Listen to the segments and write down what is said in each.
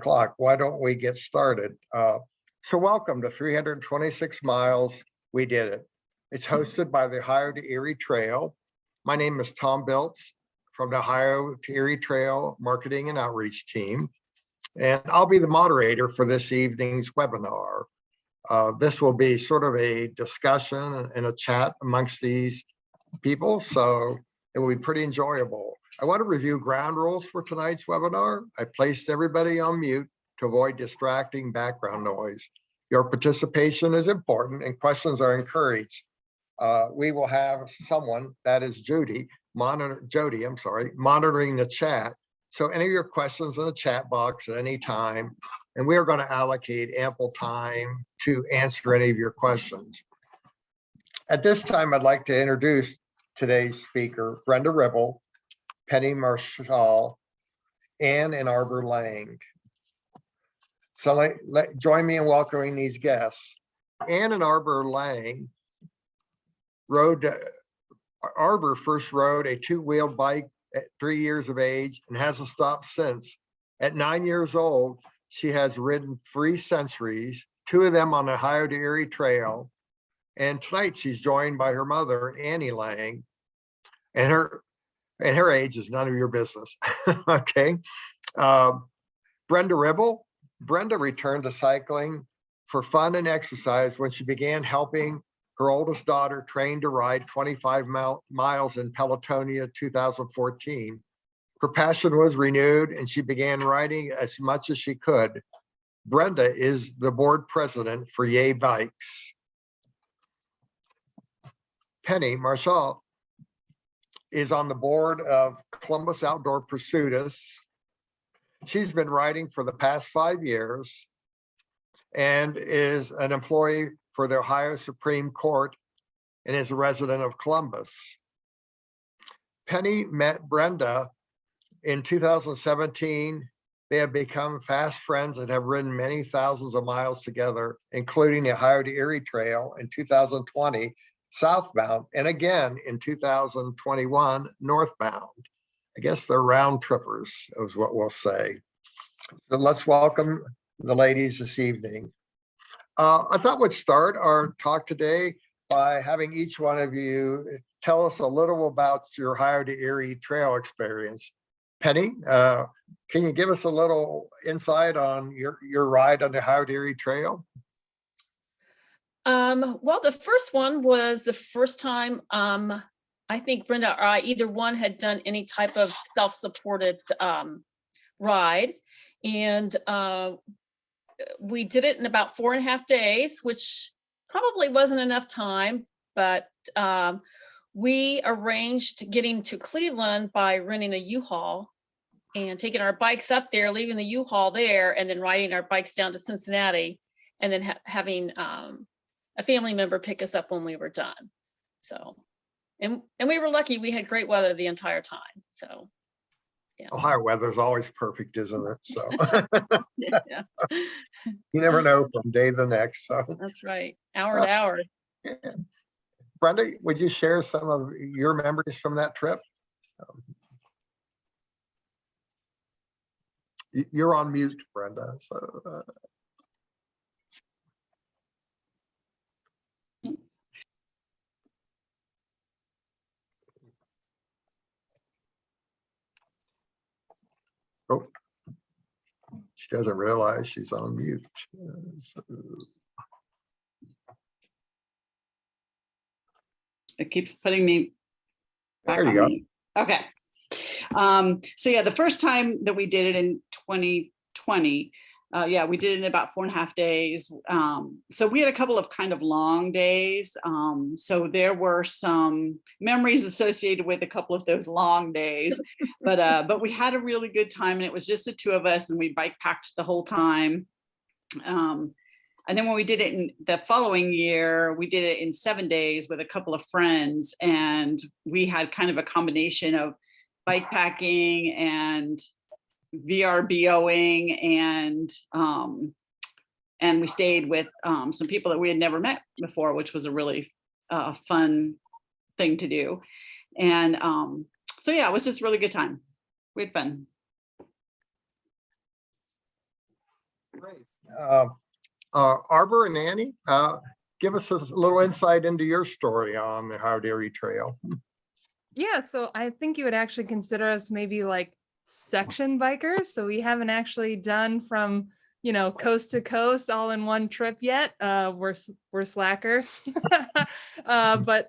o'clock. Why don't we get started? So welcome to 326 miles. We did it. It's hosted by the Ohio to Erie Trail. My name is Tom Biltz from the Ohio to Erie Trail Marketing and Outreach Team. And I'll be the moderator for this evening's webinar. This will be sort of a discussion and a chat amongst these people, so it will be pretty enjoyable. I want to review ground rules for tonight's webinar. I placed everybody on mute to avoid distracting background noise. Your participation is important and questions are encouraged. We will have someone, that is Jody, monitoring the chat. So any of your questions in the chat box at any time, and we are going to allocate ample time to answer any of your questions. At this time, I'd like to introduce today's speaker, Brenda Ribble, Penny Marshall, Ann and Arbor Lang. So join me in welcoming these guests. Ann and Arbor Lang Arbor first rode a two-wheeled bike at 3 years of age and hasn't stopped since. At 9 years old, she has ridden 3 centuries, 2 of them on the Ohio to Erie Trail. And tonight she's joined by her mother, Annie Lang, and her age is none of your business. Okay. Brenda Ribble. Brenda returned to cycling for fun and exercise when she began helping her oldest daughter train to ride 25 miles in Pelotonia 2014. Her passion was renewed and she began riding as much as she could. Brenda is the board president for Yay Bikes. Penny Marshall is on the board of Columbus Outdoor Pursuitists. She's been riding for the past 5 years and is an employee for the Ohio Supreme Court and is a resident of Columbus. Penny met Brenda in 2017. They have become fast friends and have ridden many thousands of miles together, including the Ohio to Erie Trail in 2020 southbound, and again in 2021 northbound. I guess they're round trippers is what we'll say. So let's welcome the ladies this evening. I thought we'd start our talk today by having each one of you tell us a little about your Ohio to Erie Trail experience. Penny, can you give us a little insight on your ride on the Ohio to Erie Trail? Well, the first one was the first time I think Brenda or I, either one, had done any type of self-supported ride. And we did it in about 4.5 days, which probably wasn't enough time, but we arranged getting to Cleveland by renting a U-Haul and taking our bikes up there, leaving the U-Haul there, and then riding our bikes down to Cincinnati, and then having a family member pick us up when we were done. So, and we were lucky, we had great weather the entire time. So, yeah. Ohio weather is always perfect, isn't it? So Yeah. You never know from day to the next. So That's right, hour to hour. Yeah. Brenda, would you share some of your memories from that trip? You're on mute, Brenda. So. Oh, she doesn't realize she's on mute. So. It keeps putting me back there you on go. mute. Okay. So yeah, the first time that we did it in 2020, yeah, we did it in about 4.5 days. So we had a couple of kind of long days. So there were some memories associated with a couple of those long days, but we had a really good time, and it was just the 2 of us, and we bike packed the whole time. And then when we did it in the following year, we did it in 7 days with a couple of friends, and we had kind of a combination of bike packing and VRBOing, and we stayed with some people that we had never met before, which was a really fun thing to do. And so yeah, it was just a really good time. We had fun. Great. Arbor and Annie, give us a little insight into your story on the Howard Erie Trail. Yeah, so I think you would actually consider us maybe like section bikers. So we haven't actually done from, coast to coast all in one trip yet. We're slackers. But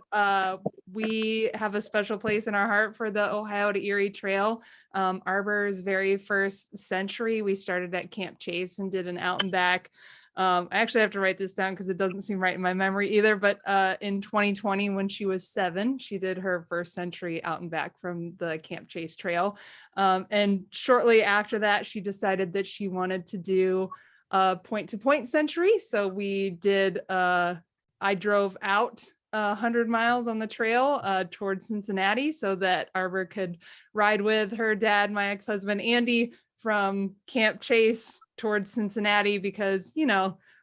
we have a special place in our heart for the Ohio to Erie Trail. Arbor's very first century, we started at Camp Chase and did an out and back. I actually have to write this down because it doesn't seem right in my memory either. But in 2020, when she was 7, she did her first century out and back from the Camp Chase Trail. And shortly after that, she decided that she wanted to do a point-to-point century. So we did, I drove out 100 miles on the trail towards Cincinnati so that Arbor could ride with her dad, my ex-husband, Andy, from Camp Chase towards Cincinnati, because,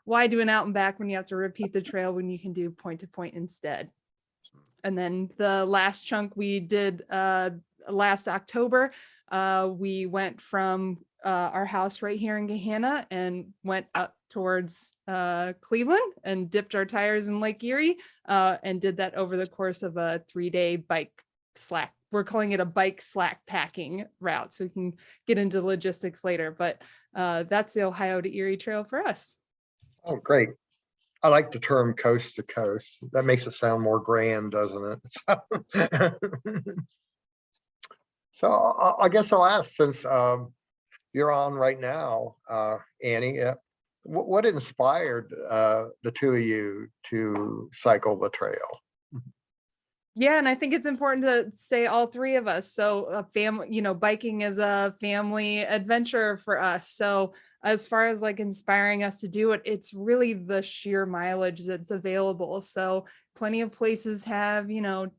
why do an out and back when you have to repeat the trail when you can do point to point instead? And then the last chunk we did last October, we went from our house right here in Gahanna and went up towards Cleveland and dipped our tires in Lake Erie and did that over the course of a 3-day bike slack. We're calling it a bike slack packing route, so we can get into logistics later, but that's the Ohio to Erie Trail for us. Oh, great. I like the term coast to coast. That makes it sound more grand, doesn't it? So I guess I'll ask, since you're on right now, Annie, what inspired the two of you to cycle the trail? Yeah, and I think it's important to say all three of us. So a family, biking is a family adventure for us. So as far as like inspiring us to do it, it's really the sheer mileage that's available. So plenty of places have, 10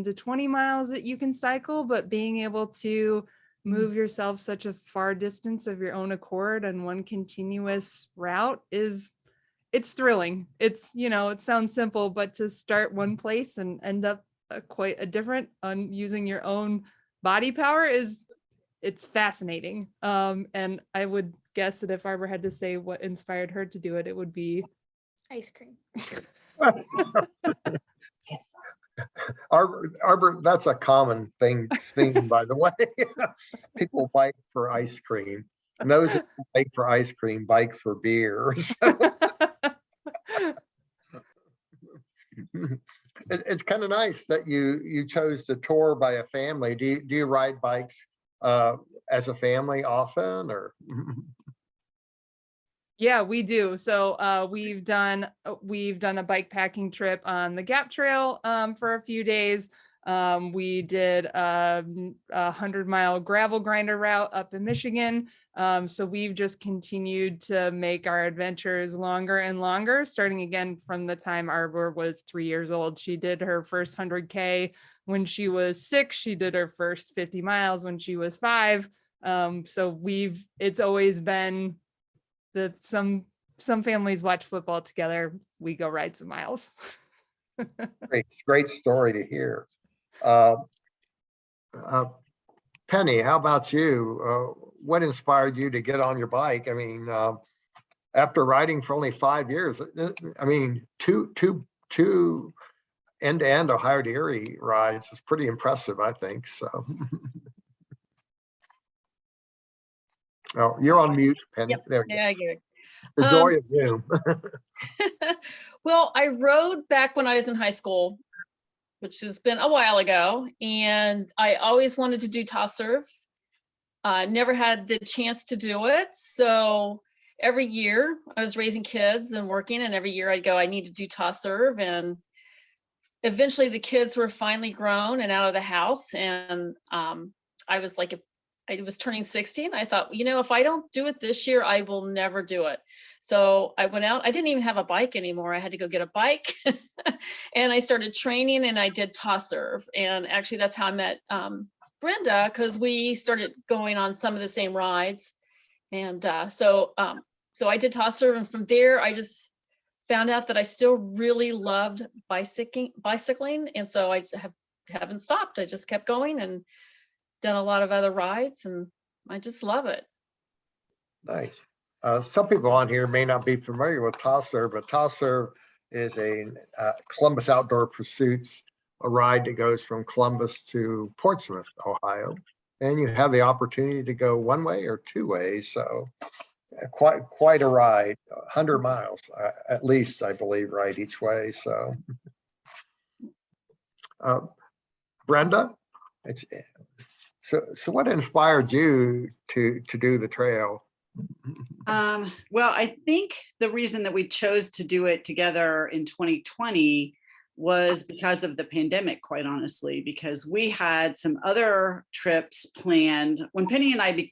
to 20 miles that you can cycle, but being able to move yourself such a far distance of your own accord and one continuous route it's thrilling. It's, it sounds simple, but to start one place and end up quite a different on using your own body power it's fascinating. And I would guess that if Arbor had to say what inspired her to do it, it would be ice cream. Arbor, that's a common thing, by the way. People bike for ice cream. And those who bike for ice cream bike for beer. It's kind of nice that you chose to tour by a family. Do you ride bikes as a family often, or? Yeah, we do. So we've done a bike packing trip on the Gap Trail for a few days. We did a 100-mile gravel grinder route up in Michigan. So we've just continued to make our adventures longer and longer, starting again from the time Arbor was 3 years old. She did her first 100K when she was 6. She did her first 50 miles when she was 5. So it's always been that some families watch football together. We go ride some miles. Great story to hear. Penny, how about you? What inspired you to get on your bike? I mean, after riding for only 5 years, I mean, two end-to-end Ohio to Erie rides is pretty impressive, I think. So, oh, you're on mute, Penny. Yep. There you Yeah, I get it. go. The joy of Zoom. Well, I rode back when I was in high school, which has been a while ago, and I always wanted to do toss serve. Never had the chance to do it. So every year I was raising kids and working, and every year I'd go, I need to do toss serve. And eventually the kids were finally grown and out of the house. And I was like, I was turning 60, and I thought, if I don't do it this year, I will never do it. So I went out. I didn't even have a bike anymore. I had to go get a bike. And I started training, and I did toss serve. And actually that's how I met Brenda, because we started going on some of the same rides. And so I did toss serve. And from there, I just found out that I still really loved bicycling. And so I haven't stopped. I just kept going and done a lot of other rides, and I just love it. Nice. Some people on here may not be familiar with Tosser, but Tosser is a Columbus Outdoor Pursuits, a ride that goes from Columbus to Portsmouth, Ohio. And you have the opportunity to go one way or two ways. So quite a ride, 100 miles, at least, I believe, right each way. So Brenda, so what inspired you to do the trail? Well, I think the reason that we chose to do it together in 2020 was because of the pandemic, quite honestly, because we had some other trips planned. When Penny and I,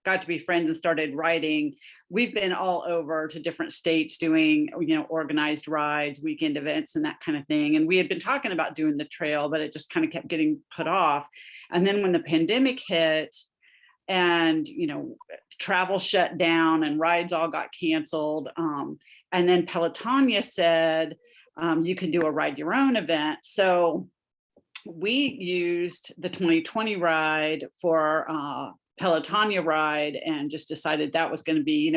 got to be friends and started riding, we've been all over to different states doing, organized rides, weekend events, and that kind of thing. And we had been talking about doing the trail, but it just kind of kept getting put off. And then when the pandemic hit, and travel shut down and rides all got canceled, and then Pelotonia said you can do a ride your own event. So we used the 2020 ride for Pelotonia ride, and just decided that was going to be,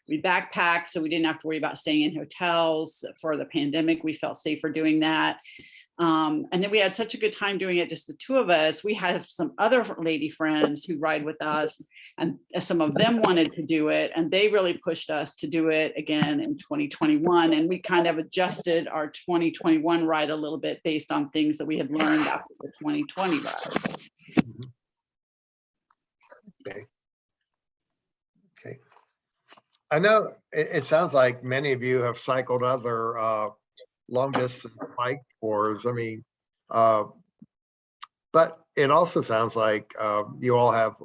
we backpacked, so we didn't have to worry about staying in hotels for the pandemic. We felt safer doing that. And then we had such a good time doing it, just the two of us. We have some other lady friends who ride with us, and some of them wanted to do it, and they really pushed us to do it again in 2021. And we kind of adjusted our 2021 ride a little bit based on things that we had learned after the 2020 ride. Okay. I know it sounds like many of you have cycled other long distance bike tours. I mean, but it also sounds like you all have,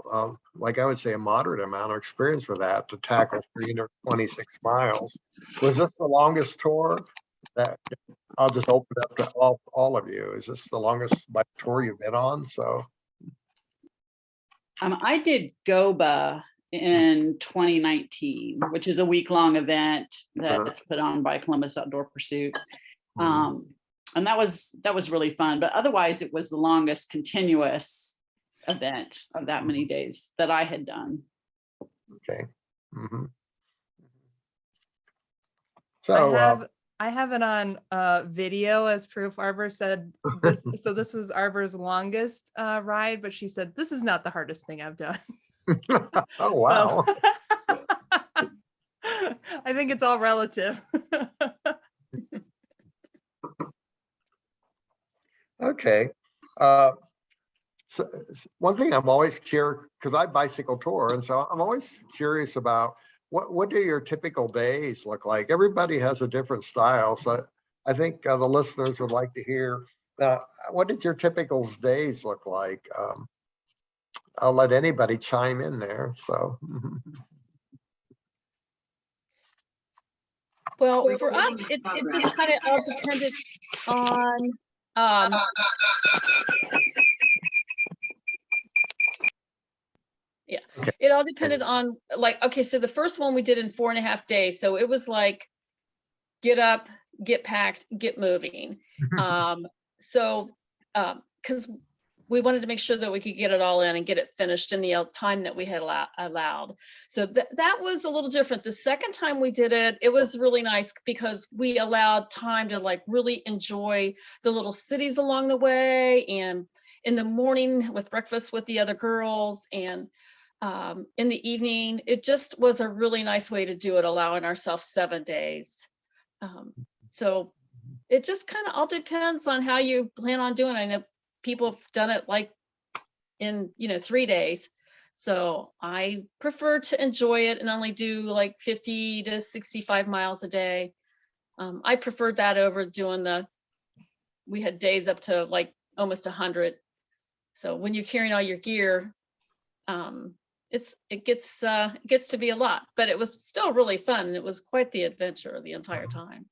like I would say, a moderate amount of experience with that to tackle 326 miles. Was this the longest tour? That I'll just open it up to all of you. Is this the longest bike tour you've been on? So I did GOBA in 2019, which is a week-long event that's put on by Columbus Outdoor Pursuits. And that was really fun, but otherwise it was the longest continuous event of that many days that I had done. Okay. So I have it on video as proof. Arbor said this, so this was Arbor's longest ride, but she said this is not the hardest thing I've done. oh wow. So, I think it's all relative. Okay. So one thing I'm always curious, because I bicycle tour, and so I'm always curious about what do your typical days look like? Everybody has a different style, so I think the listeners would like to hear what did your typical days look like? I'll let anybody chime in there. So. Well, for us, it just kind of all depended on yeah, okay. It all depended on, like, okay, so the first one we did in 4.5 days. So it was like, get up, get packed, get moving. Because we wanted to make sure that we could get it all in and get it finished in the time that we had allowed. So that was a little different. The second time we did it, it was really nice because we allowed time to like really enjoy the little cities along the way, and in the morning with breakfast with the other girls, and in the evening. It just was a really nice way to do it, allowing ourselves 7 days. So it just kind of all depends on how you plan on doing it. I know people have done it like in 3 days. So I prefer to enjoy it and only do like 50 to 65 miles a day. I preferred that over doing we had days up to like almost 100. So when you're carrying all your gear, it gets to be a lot, but it was still really fun. It was quite the adventure the entire time.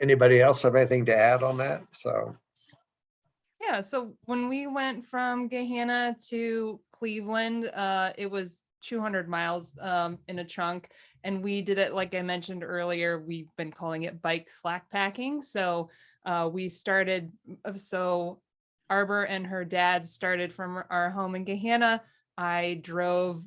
Anybody else have anything to add on that? So yeah, so when we went from Gahanna to Cleveland, it was 200 miles in a chunk, and we did it, like I mentioned earlier, we've been calling it bike slack packing. So we started, so Arbor and her dad started from our home in Gahanna, I drove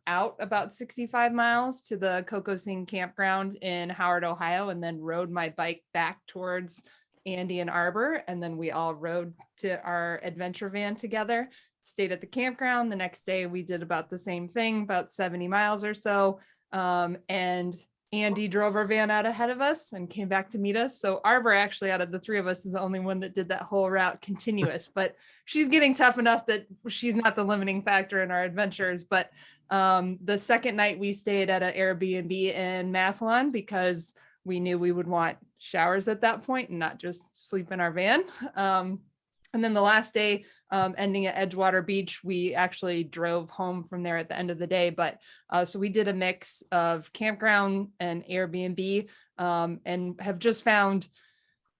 out about 65 miles to the Kokosing campground in Howard, Ohio, and then rode my bike back towards Andy and Arbor. And then we all rode to our adventure van together, stayed at the campground. The next day we did about the same thing, about 70 miles or so. And Andy drove our van out ahead of us and came back to meet us. So Arbor, actually, out of the three of us, is the only one that did that whole route continuous, but she's getting tough enough that she's not the limiting factor in our adventures. But the second night we stayed at an Airbnb in Massillon because we knew we would want showers at that point and not just sleep in our van. And then the last day, ending at Edgewater Beach, we actually drove home from there at the end of the day. But so we did a mix of campground and Airbnb, and have just found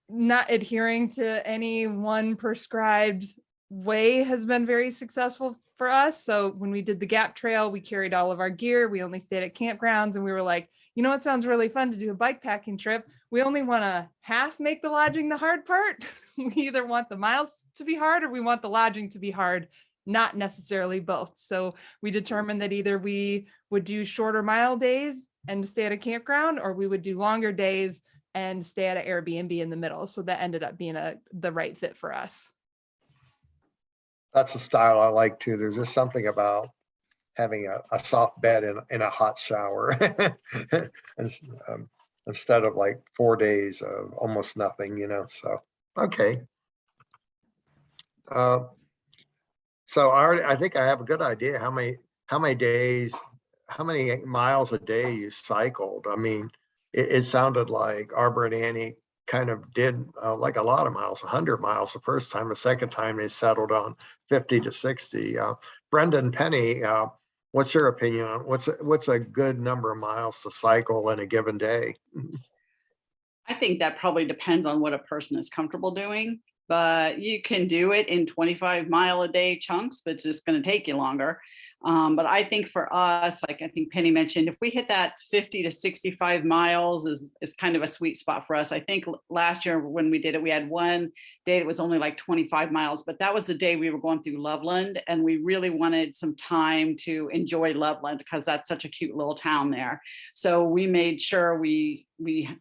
not adhering to any one prescribed way has been very successful for us. So when we did the Gap Trail, we carried all of our gear. We only stayed at campgrounds, and we were like, you know, it sounds really fun to do a bike packing trip. We only want to half make the lodging the hard part. We either want the miles to be hard or we want the lodging to be hard, not necessarily both. So we determined that either we would do shorter mile days and stay at a campground, or we would do longer days and stay at an Airbnb in the middle. So that ended up being the right fit for us. That's a style I like too. There's just something about having a soft bed in a hot shower instead of like 4 days of almost nothing, you know. So okay. So I think I have a good idea how many miles a day you cycled. I mean, it sounded like Arbor and Annie kind of did like a lot of miles, 100 miles the first time. The second time they settled on 50 to 60. Brenda and Penny, what's your opinion on what's a good number of miles to cycle in a given day? I think that probably depends on what a person is comfortable doing, but you can do it in 25-mile-a-day chunks, but it's just going to take you longer. But I think for us, like I think Penny mentioned, if we hit that 50 to 65 miles is kind of a sweet spot for us. I think last year when we did it, we had one day that was only like 25 miles, but that was the day we were going through Loveland, and we really wanted some time to enjoy Loveland because that's such a cute little town there. So we made sure we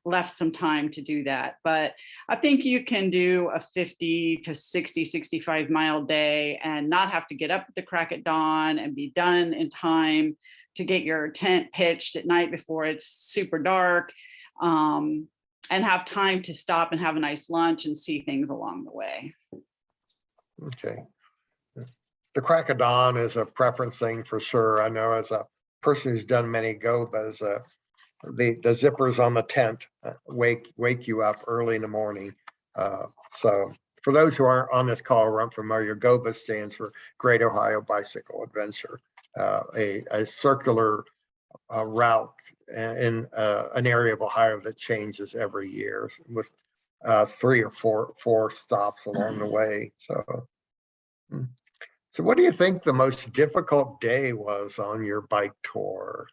left some time to do that. But I think you can do a 50 to 60, 65 mile day and not have to get up at the crack at dawn and be done in time to get your tent pitched at night before it's super dark, and have time to stop and have a nice lunch and see things along the way. Okay. The crack of dawn is a preference thing for sure. I know as a person who's done many GOBAs, the zippers on the tent wake you up early in the morning. So for those who aren't on this call or aren't familiar, GOBA stands for Great Ohio Bicycle Adventure, a circular route in an area of Ohio that changes every year with 3 or 4 stops along the way. So what do you think the most difficult day was on your bike tour?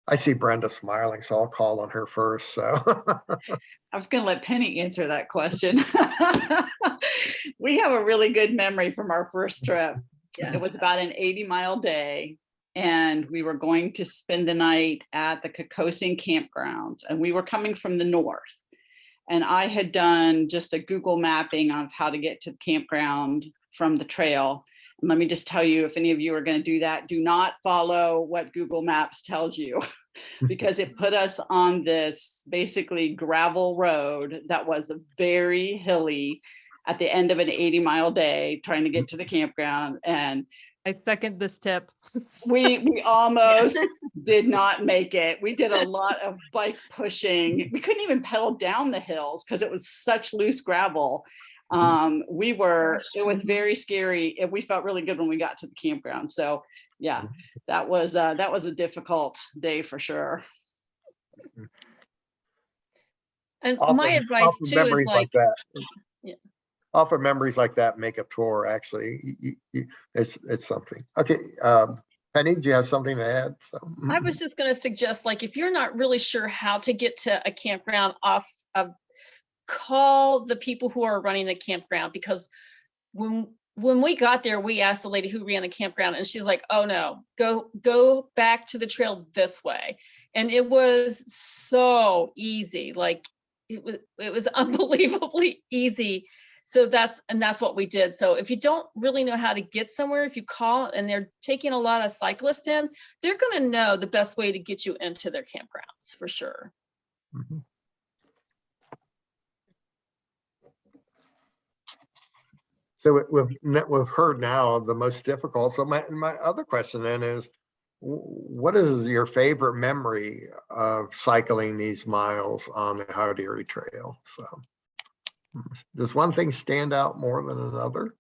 I see Brenda smiling, so I'll call on her first. So I was going to let Penny answer that question. We have a really good memory from our first trip. Yeah. It was about an 80-mile day, and we were going to spend the night at the Kokosing campground, and we were coming from the north. And I had done just a Google mapping of how to get to the campground from the trail. And let me just tell you, if any of you are going to do that, do not follow what Google Maps tells you, because it put us on this basically gravel road that was very hilly at the end of an 80-mile day trying to get to the campground. And I second this tip. we almost did not make it. We did a lot of bike pushing. We couldn't even pedal down the hills because it was such loose gravel. It was very scary. And we felt really good when we got to the campground. So yeah, that was a difficult day for sure. And my advice too is like that. Yeah. Often memories like that make a tour. Actually, it's something. Okay, Penny, do you have something to add? So I was just going to suggest, like, if you're not really sure how to get to a campground off of call the people who are running the campground, because when we got there, we asked the lady who ran the campground, and she's like, oh no, go back to the trail this way. And it was so easy. Like it was unbelievably easy. So that's what we did. So if you don't really know how to get somewhere, if you call and they're taking a lot of cyclists in, they're going to know the best way to get you into their campgrounds for sure. Mm-hmm. So we've heard now the most difficult. So my other question then is, what is your favorite memory of cycling these miles on the Erie Trail? So does one thing stand out more than another?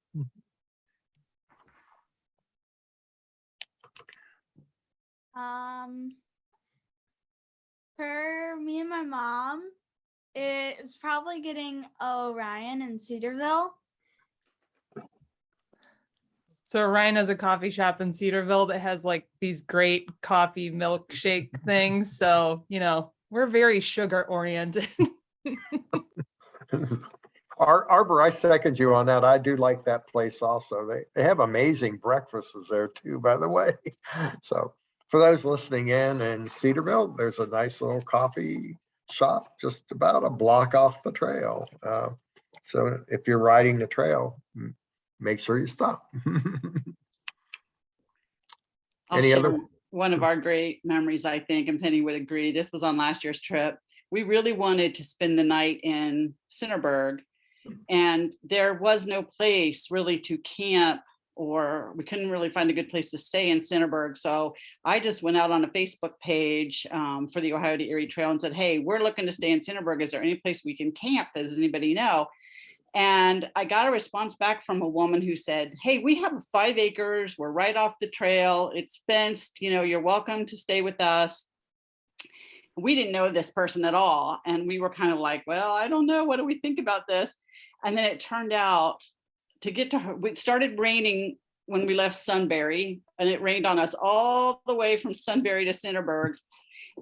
For me and my mom, it's probably getting Orion in Cedarville. So Orion has a coffee shop in Cedarville that has like these great coffee milkshake things. So, you know, we're very sugar oriented. Arbor, I second you on that. I do like that place also. They have amazing breakfasts there too, by the way. So for those listening in Cedarville, there's a nice little coffee shop just about a block off the trail. So if you're riding the trail, make sure you stop. Any other? One of our great memories, I think, and Penny would agree, this was on last year's trip. We really wanted to spend the night in Cinderberg, and there was no place really to camp, or we couldn't really find a good place to stay in Cinderberg. So I just went out on a Facebook page for the Ohio to Erie Trail and said, hey, we're looking to stay in Cinderberg. Is there any place we can camp? Does anybody know? And I got a response back from a woman who said, hey, we have 5 acres. We're right off the trail. It's fenced. You know, you're welcome to stay with us. We didn't know this person at all. And we were kind of like, well, I don't know. What do we think about this? And then it turned out to get to her, it started raining when we left Sunbury, and it rained on us all the way from Sunbury to Cinderberg.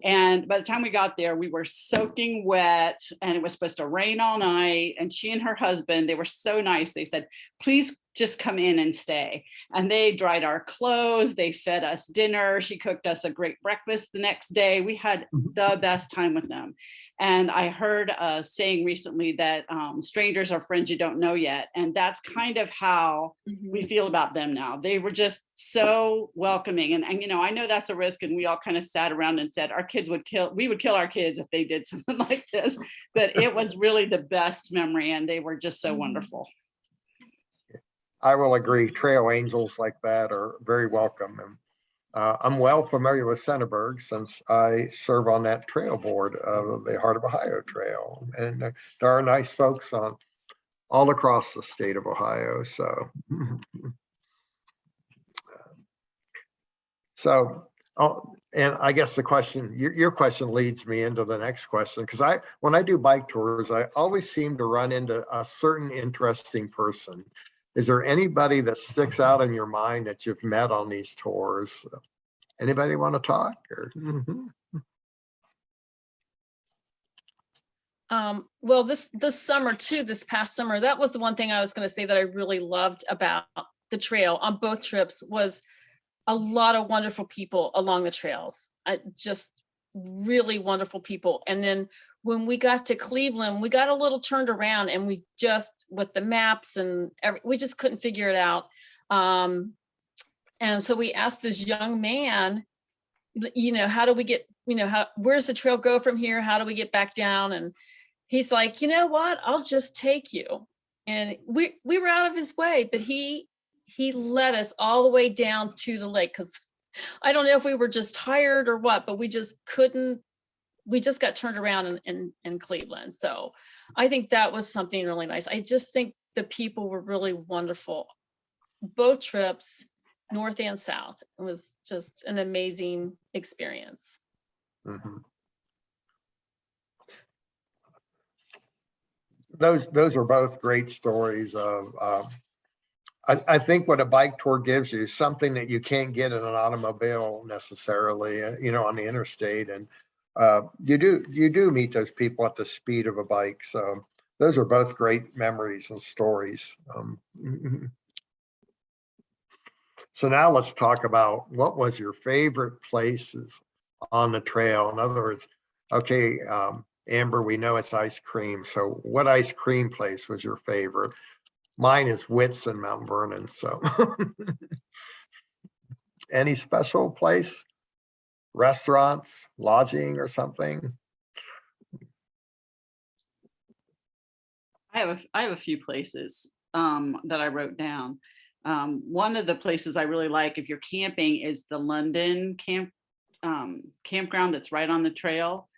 And by the time we got there, we were soaking wet, and it was supposed to rain all night. And she and her husband, they were so nice. They said, please just come in and stay. And they dried our clothes. They fed us dinner. She cooked us a great breakfast the next day. We had the best time with them. And I heard a saying recently that strangers are friends you don't know yet. And that's kind of how we feel about them now. They were just so welcoming. And you know, I know that's a risk. And we all kind of sat around and said, we would kill our kids if they did something like this. But it was really the best memory. And they were just so wonderful. I will agree. Trail angels like that are very welcome. And I'm well familiar with Centerburg since I serve on that trail board of the Heart of Ohio Trail. And there are nice folks on all across the state of Ohio. And I guess the question, your question leads me into the next question, because when I do bike tours, I always seem to run into a certain interesting person. Is there anybody that sticks out in your mind that you've met on these tours? Anybody want to talk? Or? Well, this summer too, this past summer, that was the one thing I was going to say that I really loved about the trail on both trips was a lot of wonderful people along the trails. Just really wonderful people. And then when we got to Cleveland, we got a little turned around, and we just, with the maps and we just couldn't figure it out. And so we asked this young man, you know, how do we get, you know, where's the trail go from here? How do we get back down? And he's like, you know what, I'll just take you. And we were out of his way, but he led us all the way down to the lake, because I don't know if we were just tired or what, but we just got turned around in Cleveland. So I think that was something really nice. I just think the people were really wonderful. Both trips, north and south. It was just an amazing experience. Mm-hmm. Those are both great stories of I think what a bike tour gives you is something that you can't get in an automobile necessarily, you know, on the interstate. And you do meet those people at the speed of a bike. So those are both great memories and stories. So now let's talk about what was your favorite places on the trail. In other words, okay, Amber, we know it's ice cream. So what ice cream place was your favorite? Mine is Wits in Mount Vernon. So any special place, restaurants, lodging or something? I have a few places that I wrote down. One of the places I really like if you're camping is the London campground that's right on the trail.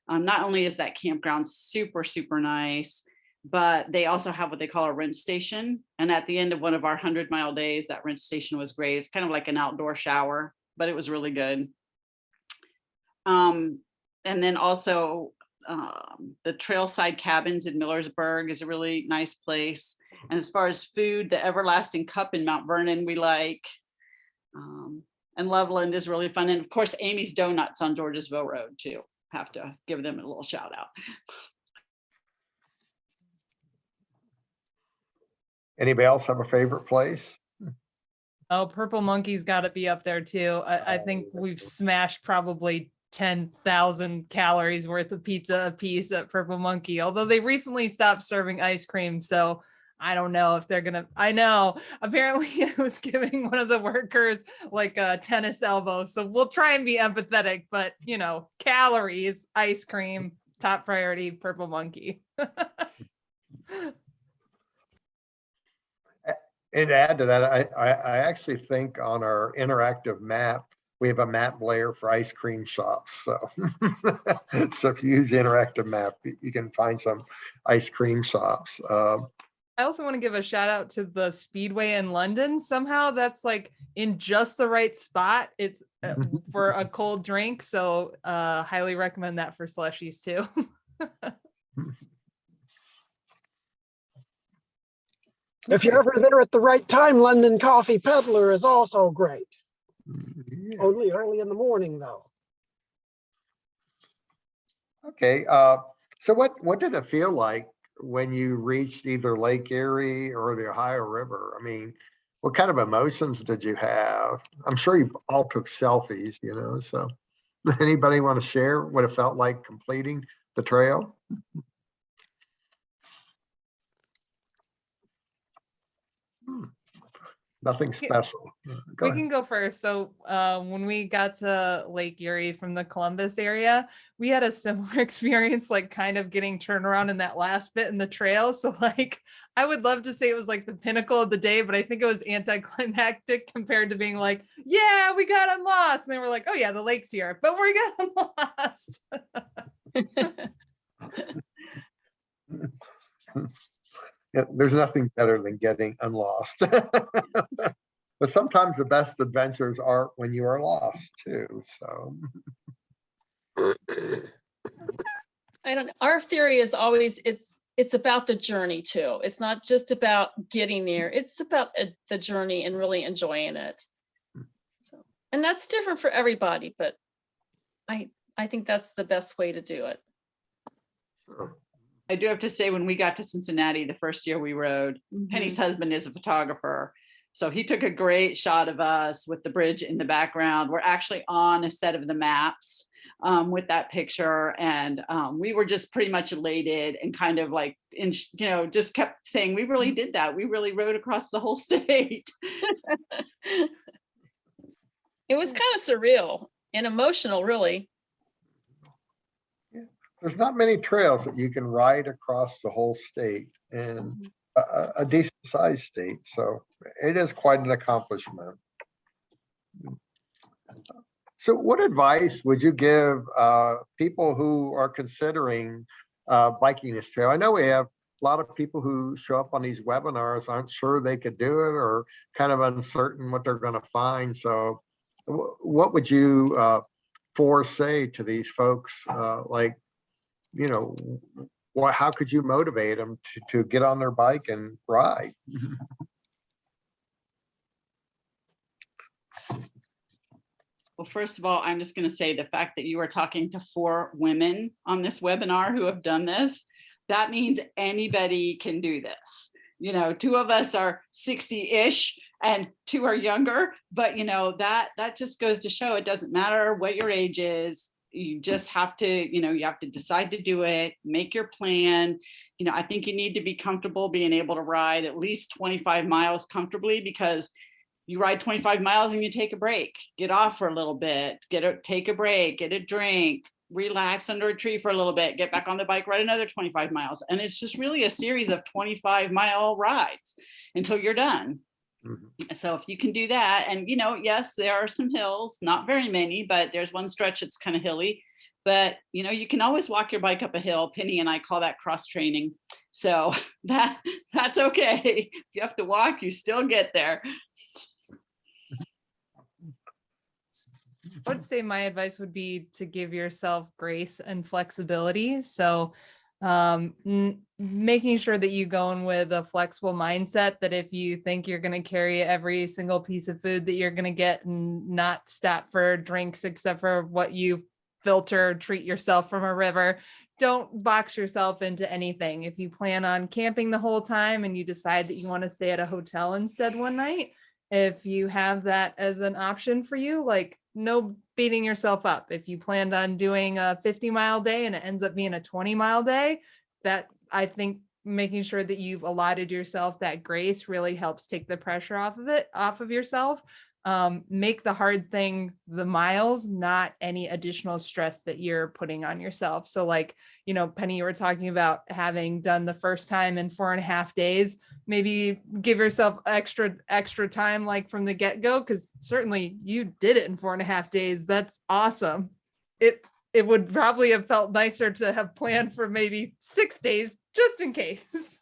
Not only is that campground super, super nice, but they also have what they call a rinse station. And at the end of one of our 100-mile days, that rinse station was great. It's kind of like an outdoor shower, but it was really good. And then also the Trailside Cabins in Millersburg is a really nice place. And as far as food, the Everlasting Cup in Mount Vernon we like. And Loveland is really fun. And of course, Amy's Donuts on Georgesville Road too. Have to give them a little shout out. Anybody else have a favorite place? Oh, Purple Monkey's got to be up there too. I think we've smashed probably 10,000 calories worth of pizza a piece at Purple Monkey, although they recently stopped serving ice cream. So I don't know if they're gonna, I know, apparently I was giving one of the workers like a tennis elbow. So we'll try and be empathetic, but you know, calories, ice cream, top priority, Purple Monkey. And to add to that, I actually think on our interactive map, we have a map layer for ice cream shops. So, so if you use the interactive map, you can find some ice cream shops. I also want to give a shout out to the Speedway in London. Somehow that's like in just the right spot. It's for a cold drink. So highly recommend that for slushies too. If you're ever there at the right time, London Coffee Peddler is also great. Yeah. Only early in the morning, though. Okay. So what did it feel like when you reached either Lake Erie or the Ohio River? I mean, what kind of emotions did you have? I'm sure you all took selfies, you know, so anybody want to share what it felt like completing the trail? Nothing special. Go We ahead. can go first. So when we got to Lake Erie from the Columbus area, we had a similar experience, like kind of getting turned around in that last bit in the trail. So like, I would love to say it was like the pinnacle of the day, but I think it was anticlimactic compared to being like, yeah, we got lost. And they were like, oh yeah, the lake's here, but we got lost. Yeah, there's nothing better than getting unlost. But sometimes the best adventures are when you are lost too. So I don't, our theory is always it's about the journey too. It's not just about getting there. It's about the journey and really enjoying it. So, and that's different for everybody, but I think that's the best way to do it. sure. I do have to say, when we got to Cincinnati the first year we rode, Penny's husband is a photographer. So he took a great shot of us with the bridge in the background. We're actually on a set of the maps with that picture. And we were just pretty much elated and kind of like, just kept saying, we really did that. We really rode across the whole state. It was kind of surreal and emotional, really. There's not many trails that you can ride across the whole state, and a decent sized state. So it is quite an accomplishment. So what advice would you give people who are considering biking this trail? I know we have a lot of people who show up on these webinars aren't sure they could do it or kind of uncertain what they're going to find. So what would you say to these folks, like, you know, how could you motivate them to get on their bike and ride? Well, first of all, I'm just going to say the fact that you are talking to 4 women on this webinar who have done this, that means anybody can do this. You know, 2 of us are 60-ish and 2 are younger, but you know, that just goes to show it doesn't matter what your age is. You just have to, you know, you have to decide to do it, make your plan. You know, I think you need to be comfortable being able to ride at least 25 miles comfortably, because you ride 25 miles and you take a break, get off for a little bit, take a break, get a drink, relax under a tree for a little bit, get back on the bike, ride another 25 miles. And it's just really a series of 25-mile rides until you're done. So if you can do that, and you know, yes, there are some hills, not very many, but there's one stretch that's kind of hilly, but you know, you can always walk your bike up a hill. Penny and I call that cross training. So that's okay. If you have to walk, you still get there. I would say my advice would be to give yourself grace and flexibility. So making sure that you go in with a flexible mindset, that if you think you're going to carry every single piece of food that you're going to get and not stop for drinks except for what you filter, treat yourself from a river, don't box yourself into anything. If you plan on camping the whole time and you decide that you want to stay at a hotel instead one night, if you have that as an option for you, like, no beating yourself up. If you planned on doing a 50-mile day and it ends up being a 20-mile day, that I think making sure that you've allotted yourself that grace really helps take the pressure off of yourself. Make the hard thing the miles, not any additional stress that you're putting on yourself. So like, you know, Penny, you were talking about having done the first time in 4.5 days, maybe give yourself extra time, like from the get-go, because certainly you did it in 4.5 days. That's awesome. It would probably have felt nicer to have planned for maybe 6 days, just in case.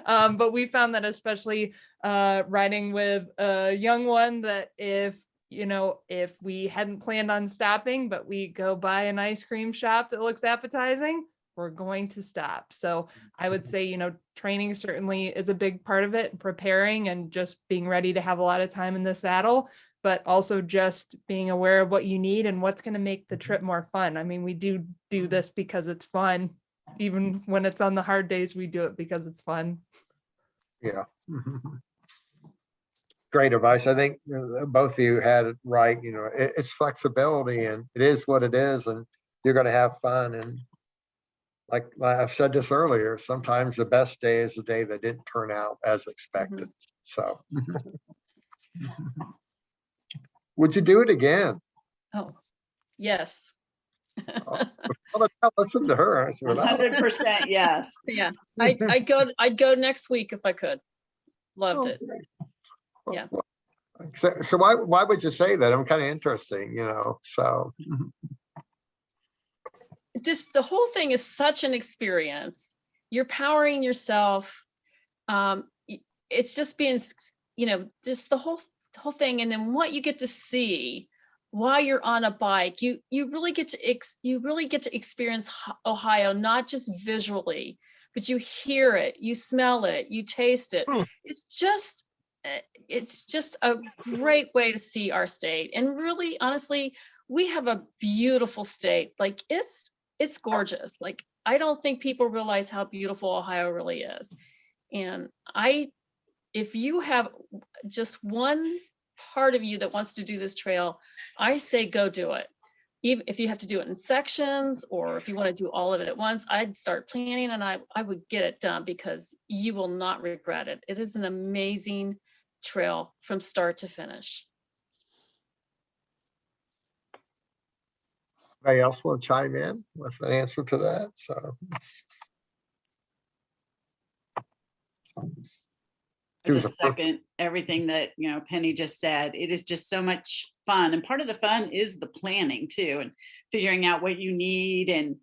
But we found that especially riding with a young one, that if we hadn't planned on stopping, but we go by an ice cream shop that looks appetizing, we're going to stop. So I would say, you know, training certainly is a big part of it, preparing and just being ready to have a lot of time in the saddle, but also just being aware of what you need and what's going to make the trip more fun. I mean, we do this because it's fun. Even when it's on the hard days, we do it because it's fun. Yeah. Great advice. I think both of you had it right. You know, it's flexibility, and it is what it is, and you're going to have fun. And like I've said this earlier, sometimes the best day is the day that didn't turn out as expected. So would you do it again? Oh, yes. Well, listen to her. 100% yes. Yeah, I'd go next week if I could. Loved it. Yeah. So why would you say that? I'm kind of interesting, you know, so. Just the whole thing is such an experience. You're powering yourself. It's just being, you know, just the whole thing. And then what you get to see while you're on a bike, you really get to experience Ohio, not just visually, but you hear it, you smell it, you taste it. It's just a great way to see our state. And really, honestly, we have a beautiful state. Like it's gorgeous. Like, I don't think people realize how beautiful Ohio really is. And if you have just one part of you that wants to do this trail, I say go do it. Even if you have to do it in sections, or if you want to do all of it at once, I'd start planning and I would get it done, because you will not regret it. It is an amazing trail from start to finish. Anybody else want to chime in with an answer to that? So. I just second everything that, you know, Penny just said. It is just so much fun. And part of the fun is the planning too, and figuring out what you need, and,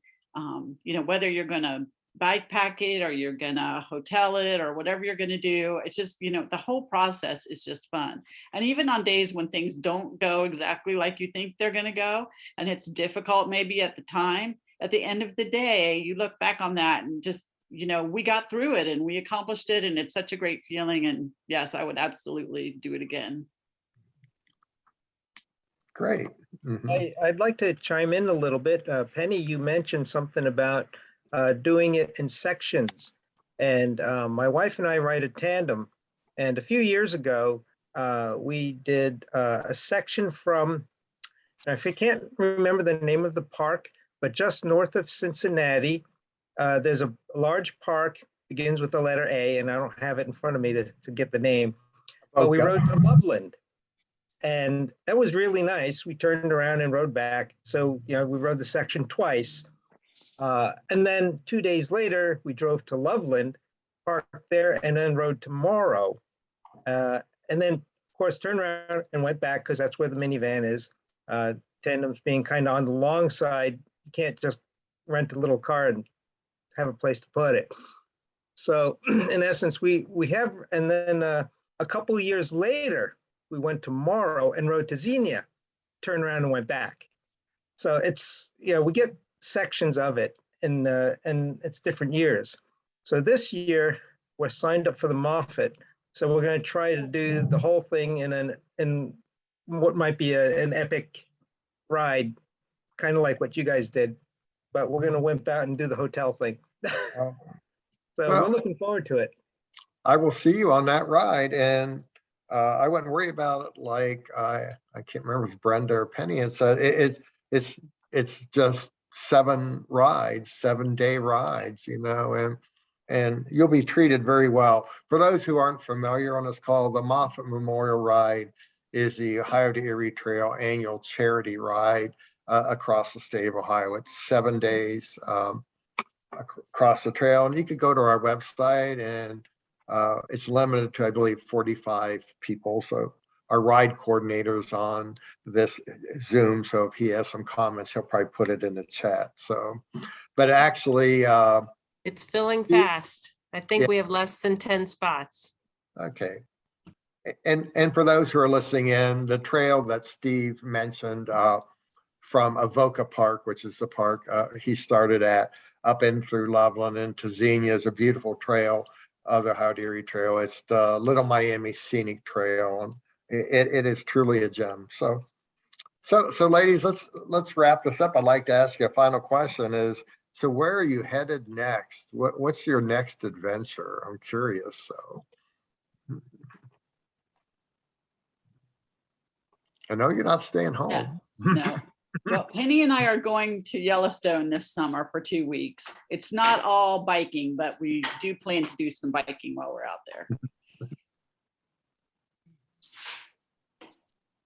you know, whether you're going to bike pack it or you're going to hotel it or whatever you're going to do. It's just, you know, the whole process is just fun. And even on days when things don't go exactly like you think they're going to go, and it's difficult maybe at the time, at the end of the day, you look back on that and just, you know, we got through it and we accomplished it, and it's such a great feeling. And yes, I would absolutely do it again. Great. I'd like to chime in a little bit. Penny, you mentioned something about doing it in sections. And my wife and I ride a tandem. And a few years ago, we did a section from, I can't remember the name of the park, but just north of Cincinnati, there's a large park, begins with the letter A, and I don't have it in front of me to get the name. But we Okay. rode to Loveland. And that was really nice. We turned around and rode back. So, we rode the section twice. And then 2 days later, we drove to Loveland, parked there, and then rode to Morrow. And then, of course, turned around and went back because that's where the minivan is. Tandems being kind of on the long side, you can't just rent a little car and have a place to put it. So in essence, we have, and then a couple of years later, we went to Morrow and rode to Xenia, turned around and went back. So it's, we get sections of it and it's different years. So this year we're signed up for the Moffat. So we're going to try to do the whole thing in what might be an epic ride, kind of like what you guys did, but we're going to wimp out and do the hotel thing. So we're looking forward to it. I will see you on that ride, and I wouldn't worry about it like I can't remember if it's Brenda or Penny. It's just 7 rides, 7-day rides, and you'll be treated very well. For those who aren't familiar on this call, the Moffat Memorial Ride is the Ohio to Erie Trail annual charity ride across the state of Ohio. It's 7 days across the trail, and you could go to our website, and it's limited to, I believe, 45 people. So our ride coordinator's on this Zoom, so if he has some comments, he'll probably put it in the chat. So, but actually, it's filling fast. I think Yeah. we have less than 10 spots. okay. And for those who are listening in, the trail that Steve mentioned from Avoca Park, which is the park he started at, up in through Loveland into Xenia, is a beautiful trail, the Ohio to Erie Trail. It's the Little Miami Scenic Trail, and it is truly a gem. So ladies, let's wrap this up. I'd like to ask you a final question is, so where are you headed next? What's your next adventure? I'm curious. So I know you're not staying home. Yeah, no. Well, Penny and I are going to Yellowstone this summer for 2 weeks. It's not all biking, but we do plan to do some biking while we're out there. I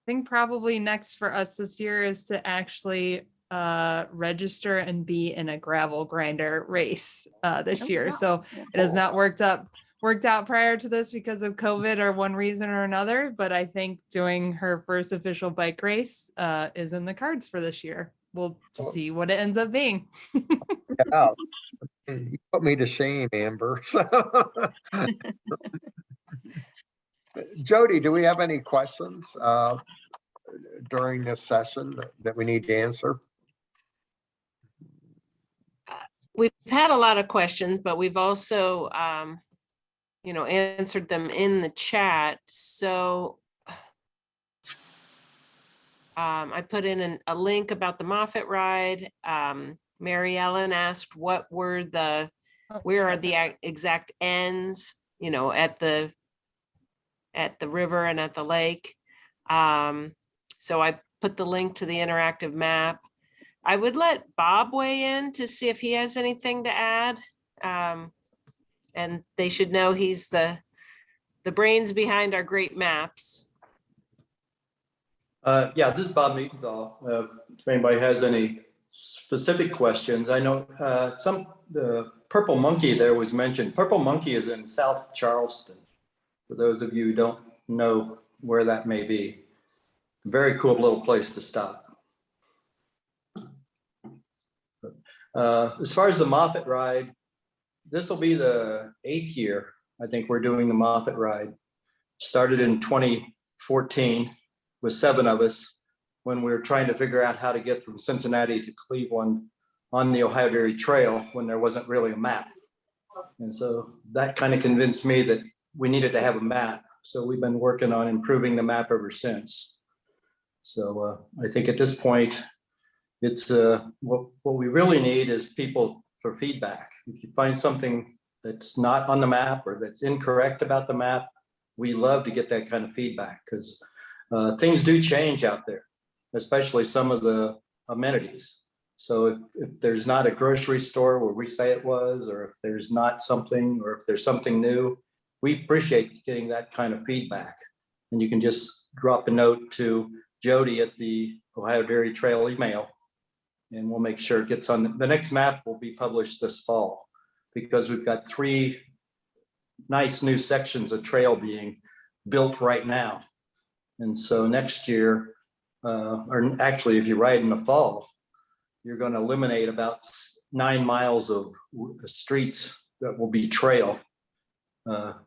think probably next for us this year is to actually register and be in a gravel grinder race this year. So it has not worked out prior to this because of COVID or one reason or another, but I think doing her first official bike race is in the cards for this year. We'll see what it ends up being. Yeah. You put me to shame, Amber. So Jody, do we have any questions during this session that we need to answer? We've had a lot of questions, but we've also, answered them in the chat. So I put in a link about the Moffat ride. Mary Ellen asked where are the exact ends, at the river and at the lake. So I put the link to the interactive map. I would let Bob weigh in to see if he has anything to add. And they should know he's the brains behind our great maps. Yeah, this is Bob Meatonthal. If anybody has any specific questions, I know the Purple Monkey there was mentioned. Purple Monkey is in South Charleston. For those of you who don't know where that may be, very cool little place to stop. As far as the Moffat ride, this will be the 8th year. I think we're doing the Moffat ride. Started in 2014 with 7 of us when we were trying to figure out how to get from Cincinnati to Cleveland on the Ohio to Erie Trail when there wasn't really a map. And so that kind of convinced me that we needed to have a map. So we've been working on improving the map ever since. So I think at this point, it's what we really need is people for feedback. If you find something that's not on the map or that's incorrect about the map, we love to get that kind of feedback because things do change out there, especially some of the amenities. So if there's not a grocery store where we say it was, or if there's not something, or if there's something new, we appreciate getting that kind of feedback. And you can just drop a note to Jody at the Ohio Erie Trail email, and we'll make sure it gets on. The next map will be published this fall because we've got 3 nice new sections of trail being built right now. And so next year, or actually if you ride in the fall, you're going to eliminate about 9 miles of streets that will be trail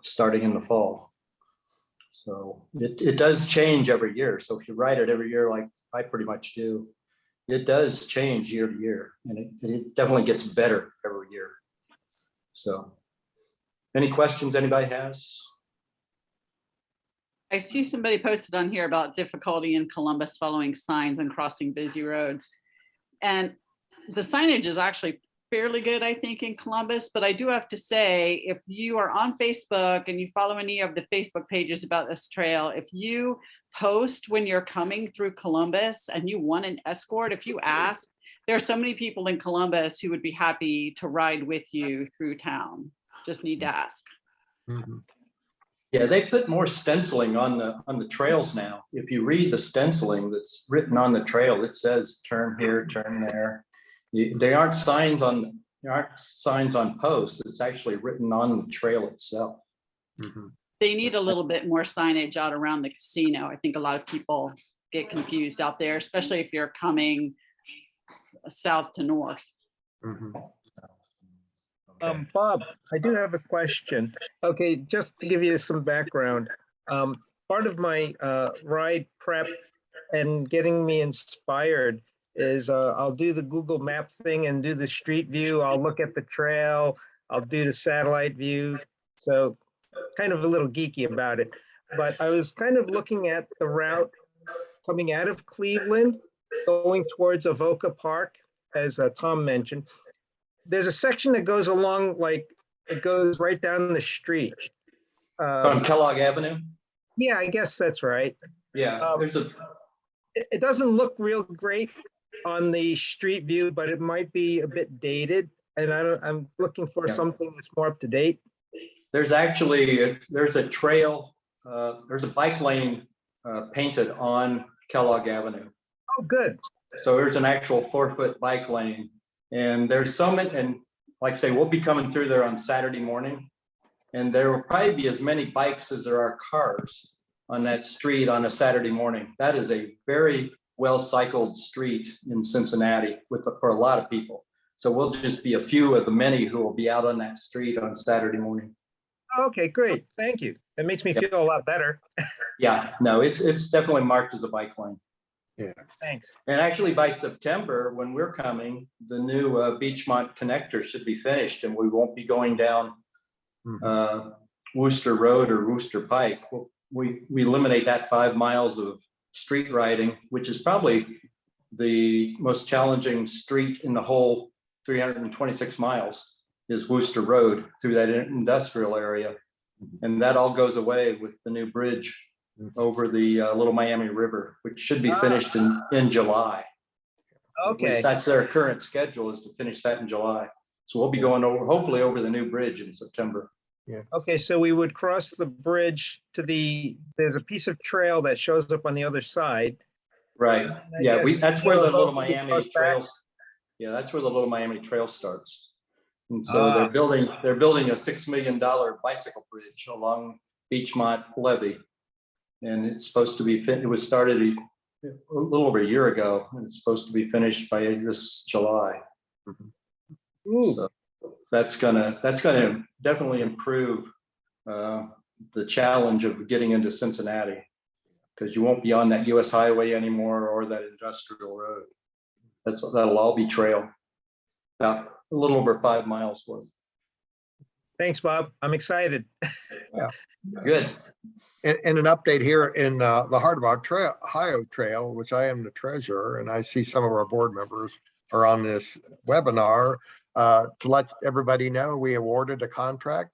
starting in the fall. So it does change every year. So if you ride it every year, like I pretty much do, it does change year to year, and it definitely gets better every year. So any questions anybody has? I see somebody posted on here about difficulty in Columbus following signs and crossing busy roads. And the signage is actually fairly good, I think, in Columbus, but I do have to say, if you are on Facebook and you follow any of the Facebook pages about this trail, if you post when you're coming through Columbus and you want an escort, if you ask, there are so many people in Columbus who would be happy to ride with you through town. Just need to ask. Yeah, they put more stenciling on the trails now. If you read the stenciling that's written on the trail, it says turn here, turn there. They aren't signs on posts. It's actually written on the trail itself. They need a little bit more signage out around the casino. I think a lot of people get confused out there, especially if you're coming south to north. Bob, I do have a question. Okay, just to give you some background, part of my ride prep and getting me inspired is I'll do the Google map thing and do the street view. I'll look at the trail. I'll do the satellite view. So kind of a little geeky about it. But I was kind of looking at the route coming out of Cleveland, going towards Avoca Park, as Tom mentioned. There's a section that goes along, like it goes right down the street. It's on Kellogg Avenue. Yeah, I guess that's right. Yeah, It doesn't look real great on the street view, but it might be a bit dated. And I'm looking for something that's more up to date. there's actually there's a trail. There's a bike lane painted on Kellogg Avenue. Oh, good. So there's an actual 4-foot bike lane, and there's some, and like I say, we'll be coming through there on Saturday morning, and there will probably be as many bikes as there are cars on that street on a Saturday morning. That is a very well cycled street in Cincinnati for a lot of people. So we'll just be a few of the many who will be out on that street on Saturday morning. Okay, great. Thank you. That makes me feel a lot better. Yeah, no, it's definitely marked as a bike lane. Yeah. Thanks. And actually by September, when we're coming, the new Beachmont connector should be finished, and we won't be going down Worcester Road or Worcester Pike. We eliminate that 5 miles of street riding, which is probably the most challenging street in the whole 326 miles is Worcester Road through that industrial area. And that all goes away with the new bridge over the Little Miami River, which should be finished in July. At Okay. least that's their current schedule, is to finish that in July. So we'll be going over, hopefully over the new bridge in September. Okay, so we would cross the bridge to there's a piece of trail that shows up on the other side. Right. I Yeah, guess that's where the we'll Little be Miami close back. Trails. Yeah, that's where the Little Miami Trail starts. And so they're building a $6 million bicycle bridge along Beachmont Levee. And it's supposed to be it was started a little over a year ago, and it's supposed to be finished by this July. Ooh. So that's gonna definitely improve the challenge of getting into Cincinnati, because you won't be on that US highway anymore or that industrial road. That'll all be trail, about a little over 5 miles worth. Thanks, Bob. I'm excited. Good. And an update here in the heart of our Ohio Trail, which I am the treasurer, and I see some of our board members are on this webinar. To let everybody know, we awarded a contract.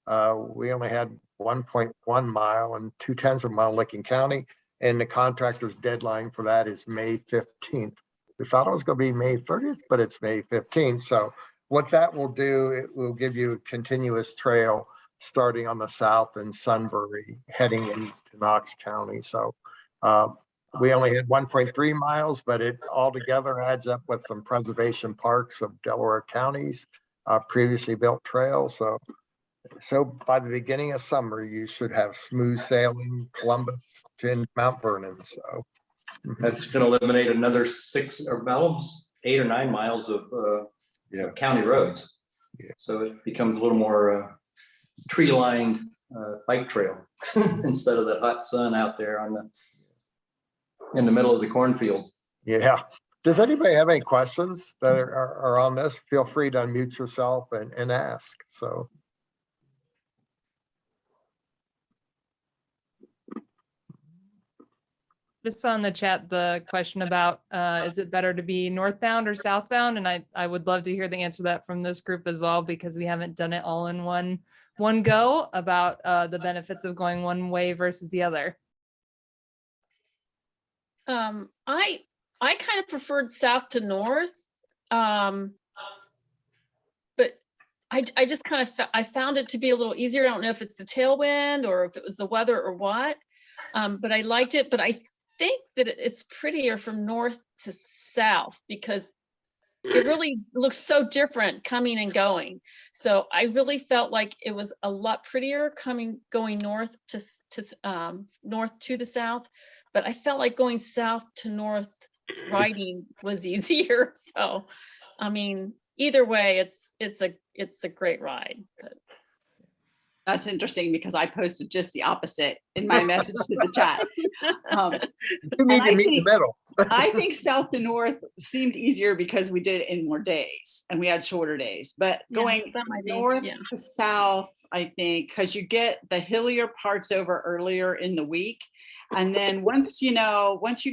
We only had 1.1 mile and 2/10 of a mile in Licking County, and the contractor's deadline for that is May 15th. We thought it was going to be May 30th, but it's May 15th. So what that will do, it will give you a continuous trail starting on the south in Sunbury, heading into Knox County. So we only had 1.3 miles, but it altogether adds up with some preservation parks of Delaware counties, previously built trails. So by the beginning of summer, you should have smooth sailing Columbus to Mount Vernon. So That's going to eliminate another 8 or 9 miles of county roads. Yeah. So it becomes a little more tree-lined bike trail instead of the hot sun out there in the middle of the cornfield. yeah. Does anybody have any questions that are on this? Feel free to unmute yourself and ask. So. Just on the chat, the question about, is it better to be northbound or southbound? And I would love to hear the answer to that from this group as well, because we haven't done it all in one go about the benefits of going one way versus the other. I kind of preferred south to north. But I just kind of, I found it to be a little easier. I don't know if it's the tailwind or if it was the weather or what, but I liked it. But I think that it's prettier from north to south because it really looks so different coming and going. So I really felt like it was a lot prettier going north to north to the south, but I felt like going south to north riding was easier. So, I mean, either way, it's a great ride. But. That's interesting because I posted just the opposite in my message to the chat. You need to meet in the middle. I think south to north seemed easier because we did it in more days and we had shorter days. But going north to south, I think, because you get the hillier parts over earlier in the week. And then once you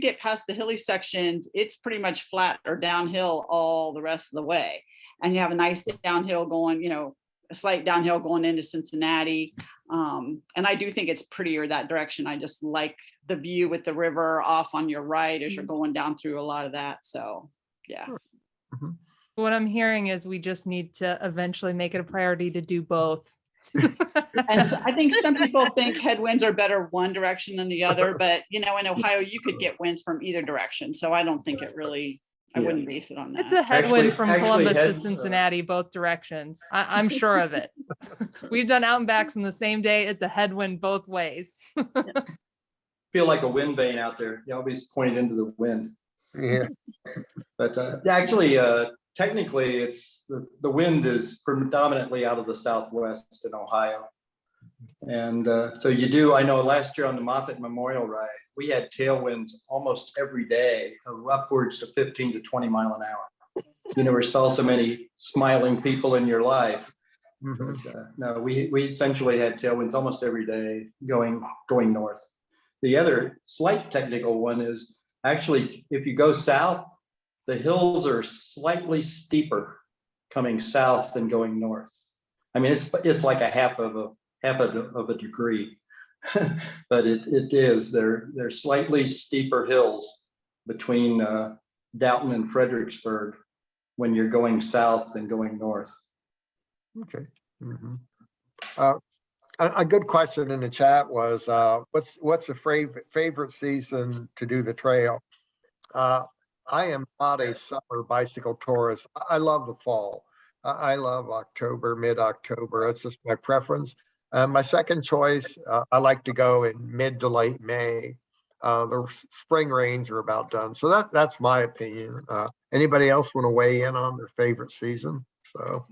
get past the hilly sections, it's pretty much flat or downhill all the rest of the way. And you have a nice downhill going, a slight downhill going into Cincinnati. And I do think it's prettier that direction. I just like the view with the river off on your right as you're going down through a lot of that. So, yeah. Mm-hmm. What I'm hearing is we just need to eventually make it a priority to do both. And so I think some people think headwinds are better one direction than the other, but in Ohio, you could get winds from either direction. So I don't think it really, I wouldn't base it on that. It's a headwind from Columbus to heads, Cincinnati, both directions. I'm sure of it. We've done out and backs in the same day. It's a headwind both ways. Feel like a wind vane out there. You always point into the wind. Yeah. But actually, technically, it's the wind is predominantly out of the southwest in Ohio. And so you do, I know last year on the Moffat Memorial Ride, we had tailwinds almost every day of upwards to 15 to 20 mile an hour. You never saw so many smiling people in your life. Mm-hmm. But, no, we essentially had tailwinds almost every day going north. The other slight technical one is actually, if you go south, the hills are slightly steeper coming south than going north. I mean, it's like a half of a degree, but it is. They're slightly steeper hills between Downton and Fredericksburg when you're going south than going north. Okay. Mm-hmm. A good question in the chat was, what's the favorite season to do the trail? I am not a summer bicycle tourist. I love the fall. I love October, mid-October. It's just my preference. My second choice, I like to go in mid to late May. The spring rains are about done. So that's my opinion. Anybody else want to weigh in on their favorite season? So.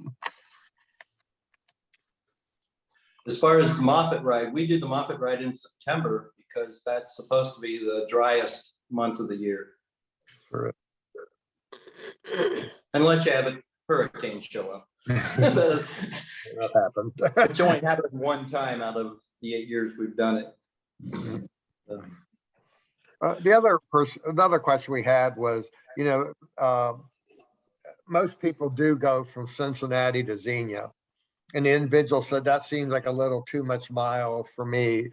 As far as the Moffat ride, we do the Moffat ride in September because that's supposed to be the driest month of the year. Sure. Unless you have a hurricane show up. That happened. It's only happened one time out of the 8 years we've done it. Another question we had was, most people do go from Cincinnati to Xenia. And the individual said, that seems like a little too much miles for me.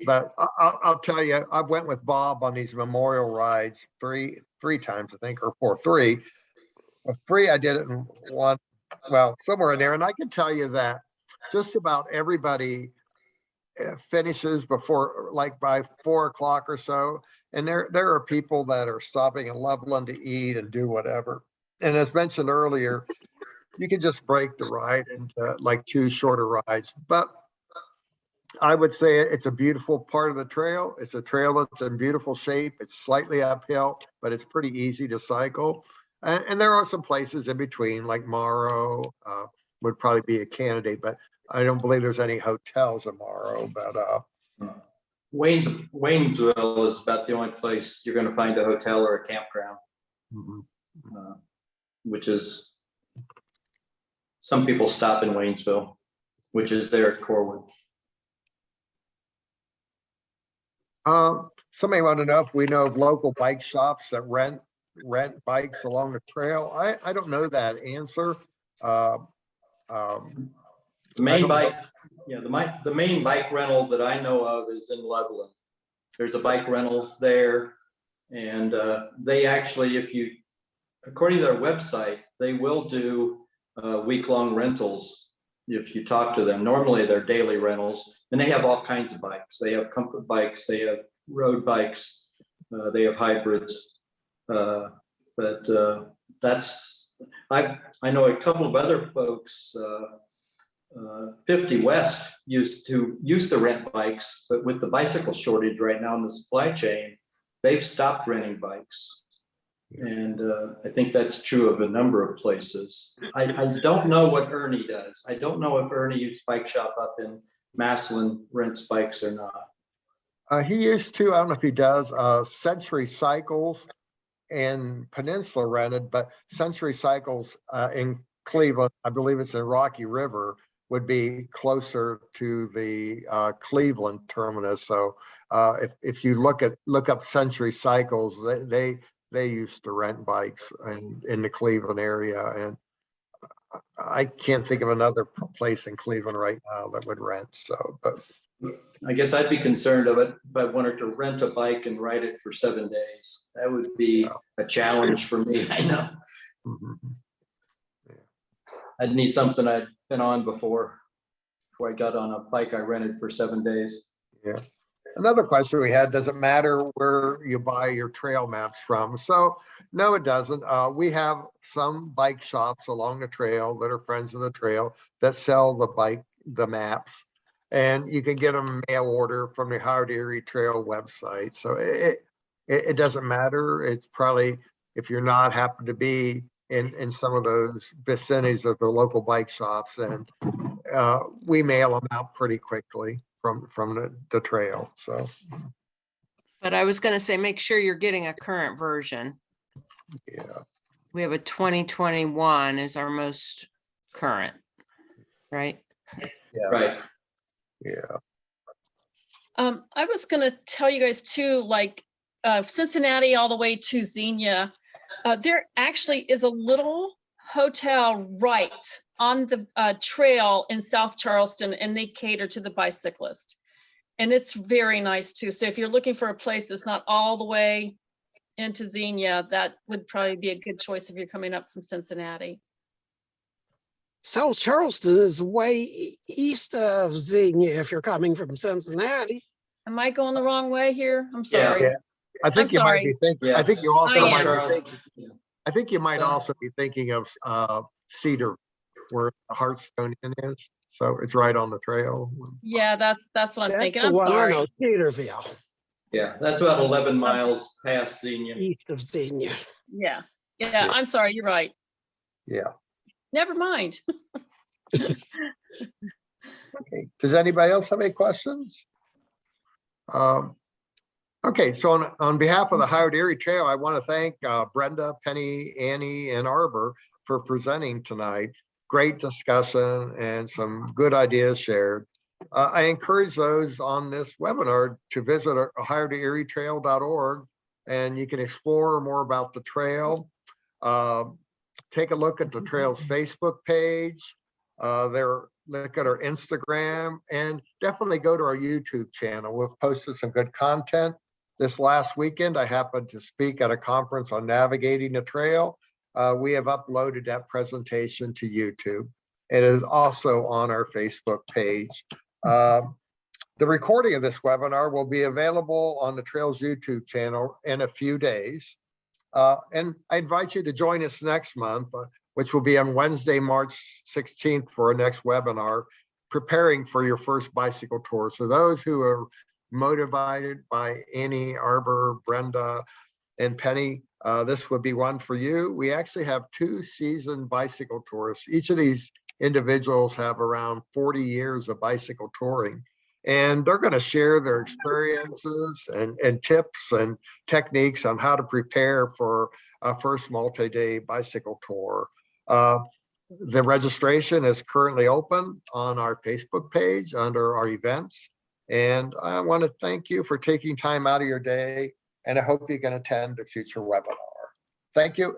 But I'll tell you, I've went with Bob on these memorial rides three times, I think, or three. With three, I did it in one, well, somewhere in there. And I can tell you that just about everybody finishes before, like by 4 o'clock or so. And there are people that are stopping in Loveland to eat and do whatever. And as mentioned earlier, you can just break the ride into like 2 shorter rides. But I would say it's a beautiful part of the trail. It's a trail that's in beautiful shape. It's slightly uphill, but it's pretty easy to cycle. And there are some places in between, like Morrow would probably be a candidate, but I don't believe there's any hotels in Morrow. But Waynesville is about the only place you're going to find a hotel or a campground, which is, some people stop in Waynesville, which is there at Corwin. Somebody want to know if we know of local bike shops that rent bikes along the trail. I don't know that answer. The main bike, the main bike rental that I know of is in Loveland. There's a bike rental there, and they actually, according to their website, they will do week-long rentals if you talk to them. Normally they're daily rentals, and they have all kinds of bikes. They have comfort bikes, they have road bikes, they have hybrids. But that's, I know a couple of other folks, 50 West used to rent bikes, but with the bicycle shortage right now in the supply chain, they've stopped renting bikes. And I think that's true of a number of places. I don't know what Ernie does. I don't know if Ernie's bike shop up in Massillon rents bikes or not. He used to, I don't know if he does, Century Cycles and Peninsula rented, but Century Cycles in Cleveland, I believe it's in Rocky River, would be closer to the Cleveland terminus. So if you look up Century Cycles, they used to rent bikes in the Cleveland area, and I can't think of another place in Cleveland right now that would rent. So, but I guess I'd be concerned of it if I wanted to rent a bike and ride it for 7 days. That would be a challenge for me. I know. I'd need something I'd been on before I got on a bike I rented for 7 days. Yeah. Another question we had, does it matter where you buy your trail maps from? So no, it doesn't. We have some bike shops along the trail that are friends of the trail that sell the maps, and you can get them mail order from the Erie Trail website. So it doesn't matter. It's probably, if you're not happen to be in some of those vicinities of the local bike shops, and we mail them out pretty quickly from the trail. So, But I was going to say, make sure you're getting a current version. yeah, We have a 2021 is our most current, right? yeah, Right. yeah. I was gonna tell you guys too, like Cincinnati all the way to Xenia, there actually is a little hotel right on the trail in South Charleston, and they cater to the bicyclist. And it's very nice too. So if you're looking for a place that's not all the way into Xenia, that would probably be a good choice if you're coming up from Cincinnati. South Charleston is way east of Xenia if you're coming from Cincinnati. Am I going the wrong way here? I'm sorry. Yeah. I think I'm you might sorry. be thinking, Yeah. I think you also I might am. be thinking, I think you might also be thinking of Cedar, where Hearthstone Inn is. So it's right on the trail. Yeah, that's what I'm That's thinking. the I'm one I sorry. know, Cedarville, Yeah, that's about 11 miles past Xenia. east of Xenia. Yeah. Yeah. Yeah, I'm sorry. You're right. Yeah. Never mind. Okay. Does anybody else have any questions? Okay, so on behalf of the Erie Trail, I want to thank Brenda, Penny, Annie, and Arbor for presenting tonight. Great discussion and some good ideas shared. I encourage those on this webinar to visit ohiotoerietrail.org, and you can explore more about the trail. take a look at the trail's Facebook page. Look at our Instagram, and definitely go to our YouTube channel. We've posted some good content. This last weekend, I happened to speak at a conference on navigating the trail. We have uploaded that presentation to YouTube. It is also on our Facebook page. The recording of this webinar will be available on the Trails YouTube channel in a few days. And I invite you to join us next month, which will be on Wednesday, March 16th for our next webinar, preparing for your first bicycle tour. So those who are motivated by Annie, Arbor, Brenda, and Penny, this would be one for you. We actually have 2 seasoned bicycle tourists. Each of these individuals have around 40 years of bicycle touring, and they're going to share their experiences and tips and techniques on how to prepare for a first multi-day bicycle tour. The registration is currently open on our Facebook page under our events. And I want to thank you for taking time out of your day, and I hope you can attend a future webinar. Thank you.